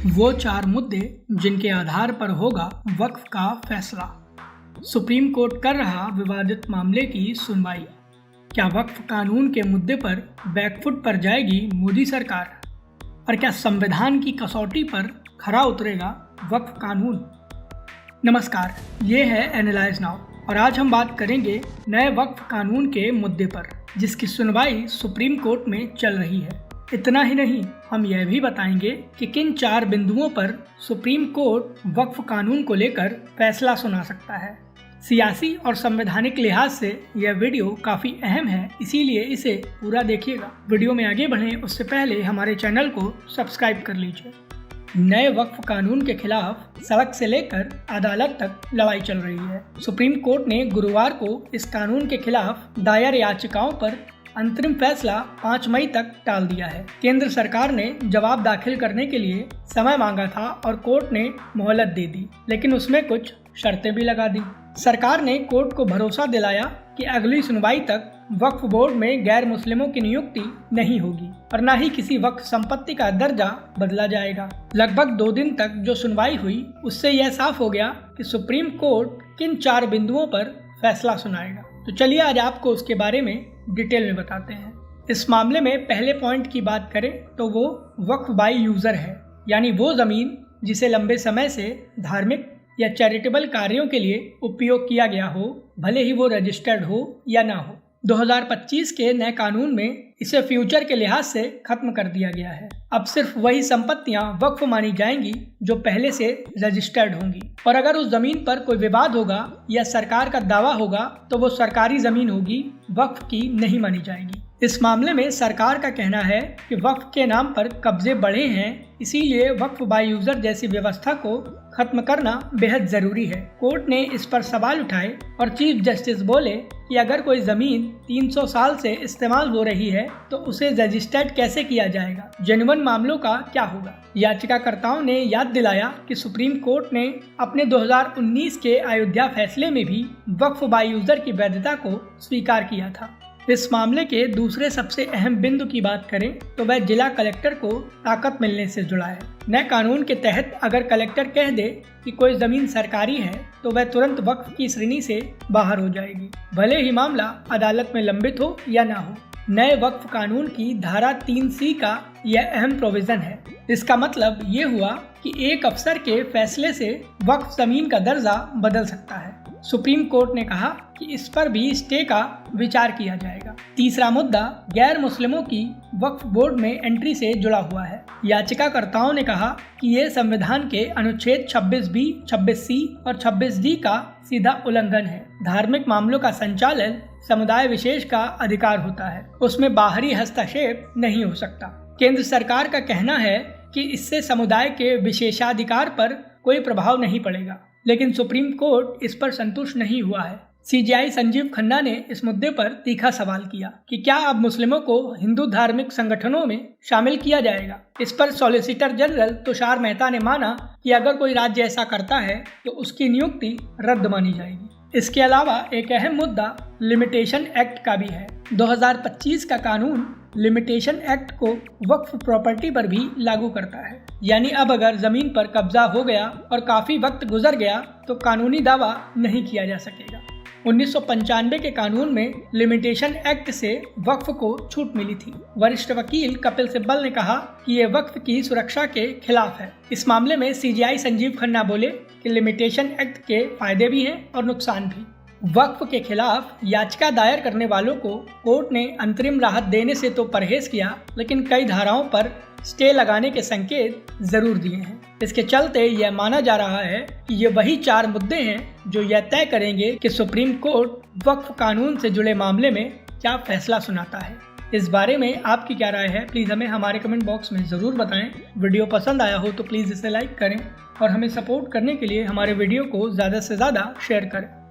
वो 4 मुद्दे जिनके आधार पर होगा वक्फ का फैसला। सुप्रीम कोर्ट कर रहा विवादित मामले की सुनवाई। क्या वक्फ कानून के मुद्दे पर बैकफुट पर जाएगी मोदी सरकार? और क्या संविधान की कसौटी पर खरा उतरेगा वक्फ कानून? नमस्कार, ये है एनालाइज नाउ और आज हम बात करेंगे नए वक्फ कानून के मुद्दे पर, जिसकी सुनवाई सुप्रीम कोर्ट में चल रही है। इतना ही नहीं, हम यह भी बताएंगे कि किन 4 बिंदुओं पर सुप्रीम कोर्ट वक्फ कानून को लेकर फैसला सुना सकता है। सियासी और संवैधानिक लिहाज से यह वीडियो काफी अहम है, इसीलिए इसे पूरा देखिएगा। वीडियो में आगे बढ़ें उससे पहले हमारे चैनल को सब्सक्राइब कर लीजिए। नए वक्फ कानून के खिलाफ सड़क से लेकर अदालत तक लड़ाई चल रही है। सुप्रीम कोर्ट ने गुरुवार को इस कानून के खिलाफ दायर याचिकाओं पर अंतरिम फैसला 5 मई तक टाल दिया है। केंद्र सरकार ने जवाब दाखिल करने के लिए समय मांगा था और कोर्ट ने मोहलत दे दी, लेकिन उसमें कुछ शर्तें भी लगा दी। सरकार ने कोर्ट को भरोसा दिलाया कि अगली सुनवाई तक वक्फ बोर्ड में गैर मुस्लिमों की नियुक्ति नहीं होगी और न ही किसी वक्फ संपत्ति का दर्जा बदला जाएगा। लगभग 2 दिन तक जो सुनवाई हुई उससे यह साफ हो गया कि सुप्रीम कोर्ट किन 4 बिंदुओं पर फैसला सुनाएगा। तो चलिए आज आपको उसके बारे में डिटेल में बताते हैं। इस मामले में पहले पॉइंट की बात करें तो वो वक्फ बाय यूजर है, यानी वो जमीन जिसे लंबे समय से धार्मिक या चैरिटेबल कार्यों के लिए उपयोग किया गया हो, भले ही वो रजिस्टर्ड हो या ना हो। 2025 के नए कानून में इसे फ्यूचर के लिहाज से खत्म कर दिया गया है। अब सिर्फ वही संपत्तियां वक्फ मानी जाएंगी जो पहले से रजिस्टर्ड होंगी, और अगर उस जमीन पर कोई विवाद होगा या सरकार का दावा होगा तो वो सरकारी जमीन होगी, वक्फ की नहीं मानी जाएगी। इस मामले में सरकार का कहना है कि वक्फ के नाम पर कब्जे बढ़े हैं, इसीलिए वक्फ बाय यूजर जैसी व्यवस्था को खत्म करना बेहद जरूरी है। कोर्ट ने इस पर सवाल उठाए और चीफ जस्टिस बोले कि अगर कोई जमीन 300 साल से इस्तेमाल हो रही है तो उसे रजिस्टर्ड कैसे किया जाएगा? जेन्युइन मामलों का क्या होगा? याचिकाकर्ताओं ने याद दिलाया कि सुप्रीम कोर्ट ने अपने 2019 के अयोध्या फैसले में भी वक्फ बाय यूजर की वैधता को स्वीकार किया था। इस मामले के दूसरे सबसे अहम बिंदु की बात करें तो वह जिला कलेक्टर को ताकत मिलने से जुड़ा है। नए कानून के तहत अगर कलेक्टर कह दे कि कोई जमीन सरकारी है तो वह तुरंत वक्फ की श्रेणी से बाहर हो जाएगी, भले ही मामला अदालत में लंबित हो या ना हो। नए वक्फ कानून की धारा 3C का यह अहम प्रोविजन है। इसका मतलब ये हुआ कि एक अफसर के फैसले से वक्फ जमीन का दर्जा बदल सकता है। सुप्रीम कोर्ट ने कहा कि इस पर भी स्टे का विचार किया जाएगा। तीसरा मुद्दा गैर मुस्लिमों की वक्फ बोर्ड में एंट्री से जुड़ा हुआ है। याचिकाकर्ताओं ने कहा कि ये संविधान के अनुच्छेद 26B, 26C और 26D का सीधा उल्लंघन है। धार्मिक मामलों का संचालन समुदाय विशेष का अधिकार होता है, उसमें बाहरी हस्तक्षेप नहीं हो सकता। केंद्र सरकार का कहना है कि इससे समुदाय के विशेषाधिकार पर कोई प्रभाव नहीं पड़ेगा, लेकिन सुप्रीम कोर्ट इस पर संतुष्ट नहीं हुआ है। CJI संजीव खन्ना ने इस मुद्दे पर तीखा सवाल किया कि क्या अब मुस्लिमों को हिंदू धार्मिक संगठनों में शामिल किया जाएगा। इस पर सॉलिसिटर जनरल तुषार मेहता ने माना कि अगर कोई राज्य ऐसा करता है तो उसकी नियुक्ति रद्द मानी जाएगी। इसके अलावा एक अहम मुद्दा लिमिटेशन एक्ट का भी है। 2025 का कानून लिमिटेशन एक्ट को वक्फ प्रॉपर्टी पर भी लागू करता है, यानी अब अगर जमीन पर कब्जा हो गया और काफी वक्त गुजर गया तो कानूनी दावा नहीं किया जा सकेगा। 1995 के कानून में लिमिटेशन एक्ट से वक्फ को छूट मिली थी। वरिष्ठ वकील कपिल सिब्बल ने कहा कि ये वक्फ की सुरक्षा के खिलाफ है। इस मामले में CJI संजीव खन्ना बोले कि लिमिटेशन एक्ट के फायदे भी हैं और नुकसान भी। वक्फ के खिलाफ याचिका दायर करने वालों को कोर्ट ने अंतरिम राहत देने से तो परहेज किया, लेकिन कई धाराओं पर स्टे लगाने के संकेत जरूर दिए हैं। इसके चलते यह माना जा रहा है कि ये वही 4 मुद्दे हैं जो यह तय करेंगे कि सुप्रीम कोर्ट वक्फ कानून से जुड़े मामले में क्या फैसला सुनाता है। इस बारे में आपकी क्या राय है, प्लीज़ हमें हमारे कमेंट बॉक्स में ज़रूर बताएं। वीडियो पसंद आया हो तो प्लीज़ इसे लाइक करें और हमें सपोर्ट करने के लिए हमारे वीडियो को ज़्यादा से ज़्यादा शेयर करें।